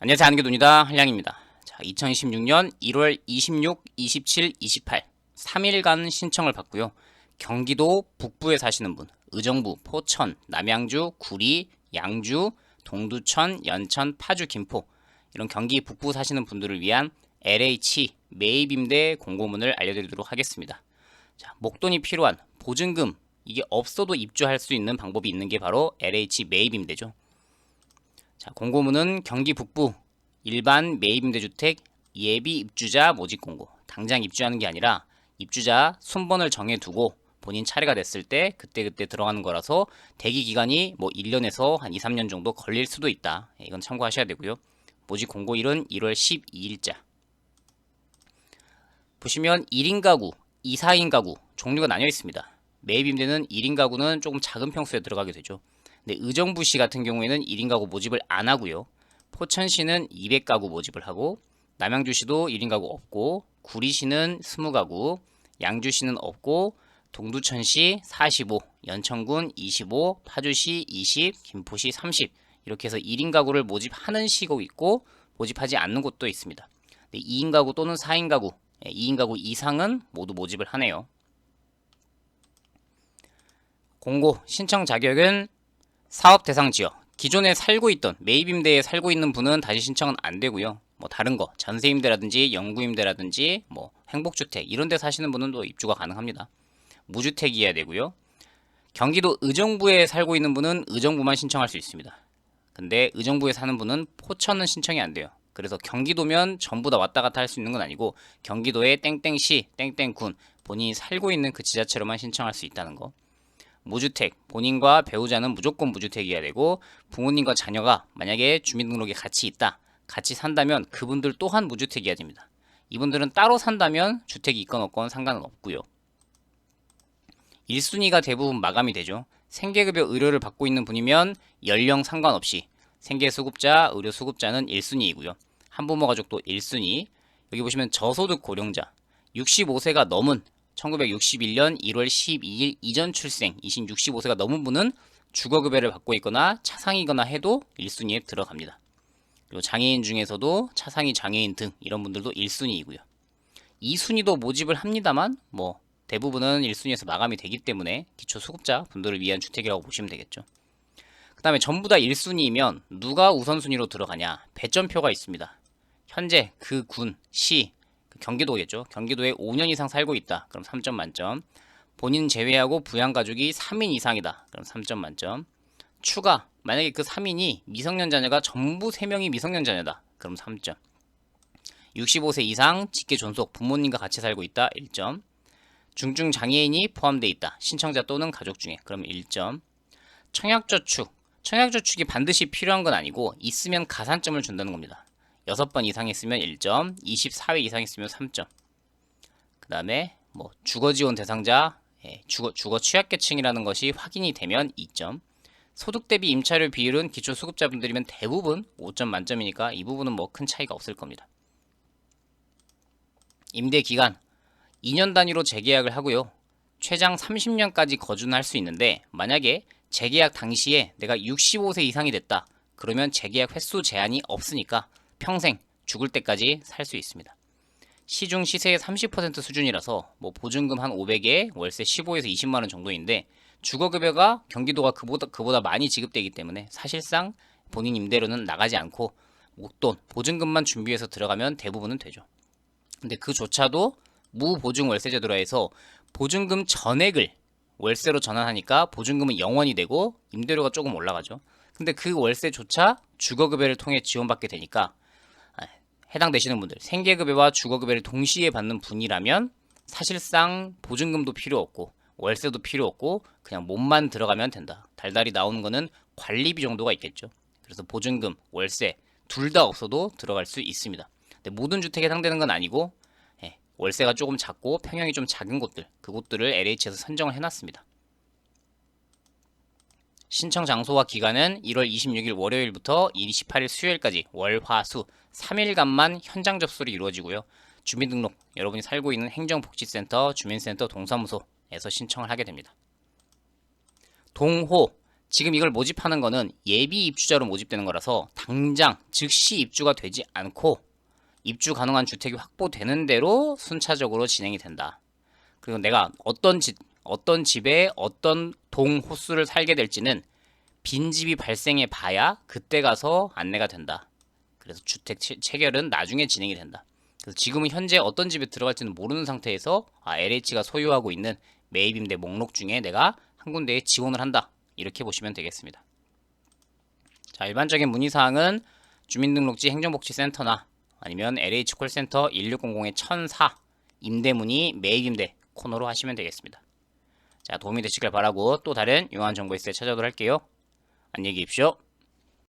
안녕하세요. 한기돈이다. 한량입니다. 자, 2016년 1월 26, 27, 28 3일간 신청을 받고요. 경기도 북부에 사시는 분, 의정부, 포천, 남양주, 구리, 양주, 동두천, 연천, 파주, 김포 이런 경기 북부 사시는 분들을 위한 LH 매입임대 공고문을 알려드리도록 하겠습니다. 자, 목돈이 필요한 보증금 이게 없어도 입주할 수 있는 방법이 있는 게 바로 LH 매입임대죠. 자, 공고문은 경기 북부 일반 매입임대주택 예비 입주자 모집 공고. 당장 입주하는 게 아니라 입주자 순번을 정해두고 본인 차례가 됐을 때 그때그때 들어가는 거라서 대기 기간이 뭐 1년에서 한 2, 3년 정도 걸릴 수도 있다. 이건 참고하셔야 되고요. 모집 공고일은 1월 12일자. 보시면 1인 가구, 2, 4인 가구 종류가 나뉘어 있습니다. 매입임대는 1인 가구는 조금 작은 평수에 들어가게 되죠. 근데 의정부시 같은 경우에는 1인 가구 모집을 안 하고요. 포천시는 200가구 모집을 하고 남양주시도 1인 가구 없고 구리시는 20가구, 양주시는 없고 동두천시 45, 연천군 25, 파주시 20, 김포시 30 이렇게 해서 1인 가구를 모집하는 시고 있고 모집하지 않는 곳도 있습니다. 2인 가구 또는 4인 가구, 2인 가구 이상은 모두 모집을 하네요. 공고 신청 자격은 사업 대상 지역 기존에 살고 있던 매입임대에 살고 있는 분은 다시 신청은 안 되고요. 뭐 다른 거 전세임대라든지 영구임대라든지 뭐 행복주택 이런 데 사시는 분은 또 입주가 가능합니다. 무주택이어야 되고요. 경기도 의정부에 살고 있는 분은 의정부만 신청할 수 있습니다. 근데 의정부에 사는 분은 포천은 신청이 안 돼요. 그래서 경기도면 전부 다 왔다 갔다 할 수 있는 건 아니고 경기도의 땡땡시, 땡땡군 본인이 살고 있는 그 지자체로만 신청할 수 있다는 거. 무주택, 본인과 배우자는 무조건 무주택이어야 되고 부모님과 자녀가 만약에 주민등록에 같이 있다, 같이 산다면 그분들 또한 무주택이어야 됩니다. 이분들은 따로 산다면 주택이 있건 없건 상관은 없고요. 1순위가 대부분 마감이 되죠. 생계급여 의료를 받고 있는 분이면 연령 상관없이 생계수급자, 의료수급자는 1순위이고요. 한부모 가족도 1순위. 여기 보시면 저소득 고령자 65세가 넘은 1961년 1월 12일 이전 출생이신 65세가 넘은 분은 주거급여를 받고 있거나 차상이거나 해도 1순위에 들어갑니다. 그리고 장애인 중에서도 차상위 장애인 등 이런 분들도 1순위이고요. 2순위도 모집을 합니다만 뭐 대부분은 1순위에서 마감이 되기 때문에 기초수급자 분들을 위한 주택이라고 보시면 되겠죠. 그 다음에 전부 다 1순위이면 누가 우선순위로 들어가냐 배점표가 있습니다. 현재 그 군, 시, 경기도겠죠. 경기도에 5년 이상 살고 있다. 그럼 3점 만점. 본인 제외하고 부양가족이 3인 이상이다. 그럼 3점 만점. 추가, 만약에 그 3인이 미성년 자녀가 전부 3명이 미성년 자녀다. 그럼 3점. 65세 이상 직계 존속 부모님과 같이 살고 있다. 1점. 중증 장애인이 포함되어 있다. 신청자 또는 가족 중에. 그럼 1점. 청약저축. 청약저축이 반드시 필요한 건 아니고 있으면 가산점을 준다는 겁니다. 6번 이상 했으면 1점, 24회 이상 했으면 3점. 그 다음에 뭐 주거지원 대상자, 주거 취약계층이라는 것이 확인이 되면 2점. 소득 대비 임차료 비율은 기초수급자분들이면 대부분 5점 만점이니까 이 부분은 뭐 큰 차이가 없을 겁니다. 임대기간 2년 단위로 재계약을 하고요. 최장 30년까지 거주는 할 수 있는데 만약에 재계약 당시에 내가 65세 이상이 됐다. 그러면 재계약 횟수 제한이 없으니까 평생 죽을 때까지 살 수 있습니다. 시중 시세의 30% 수준이라서 뭐 보증금 한 500에 월세 15에서 20만원 정도인데 주거급여가 경기도가 그보다 많이 지급되기 때문에 사실상 본인 임대료는 나가지 않고 목돈, 보증금만 준비해서 들어가면 대부분은 되죠. 근데 그조차도 무보증 월세제도라 해서 보증금 전액을 월세로 전환하니까 보증금은 0원이 되고 임대료가 조금 올라가죠. 근데 그 월세조차 주거급여를 통해 지원받게 되니까 해당되시는 분들, 생계급여와 주거급여를 동시에 받는 분이라면 사실상 보증금도 필요 없고 월세도 필요 없고 그냥 몸만 들어가면 된다. 달달이 나오는 거는 관리비 정도가 있겠죠. 그래서 보증금, 월세 둘 다 없어도 들어갈 수 있습니다. 근데 모든 주택에 해당되는 건 아니고 월세가 조금 작고 평형이 좀 작은 곳들, 그곳들을 LH에서 선정을 해놨습니다. 신청 장소와 기간은 1월 26일 월요일부터 28일 수요일까지 월, 화, 수 3일간만 현장 접수로 이루어지고요. 주민등록, 여러분이 살고 있는 행정복지센터, 주민센터, 동사무소에서 신청을 하게 됩니다. 동호, 지금 이걸 모집하는 거는 예비 입주자로 모집되는 거라서 당장 즉시 입주가 되지 않고 입주 가능한 주택이 확보되는 대로 순차적으로 진행이 된다. 그리고 내가 어떤 집에 어떤 동 호수를 살게 될지는 빈집이 발생해 봐야 그때 가서 안내가 된다. 그래서 주택 체결은 나중에 진행이 된다. 그래서 지금은 현재 어떤 집에 들어갈지는 모르는 상태에서 LH가 소유하고 있는 매입임대 목록 중에 내가 한 군데에 지원을 한다. 이렇게 보시면 되겠습니다. 자, 일반적인 문의사항은 주민등록지 행정복지센터나 아니면 LH 콜센터 1600-1004 임대문의 매입임대 코너로 하시면 되겠습니다. 자, 도움이 되시길 바라고 또 다른 유용한 정보 있을 때 찾아오도록 할게요. 안녕히 계십시오.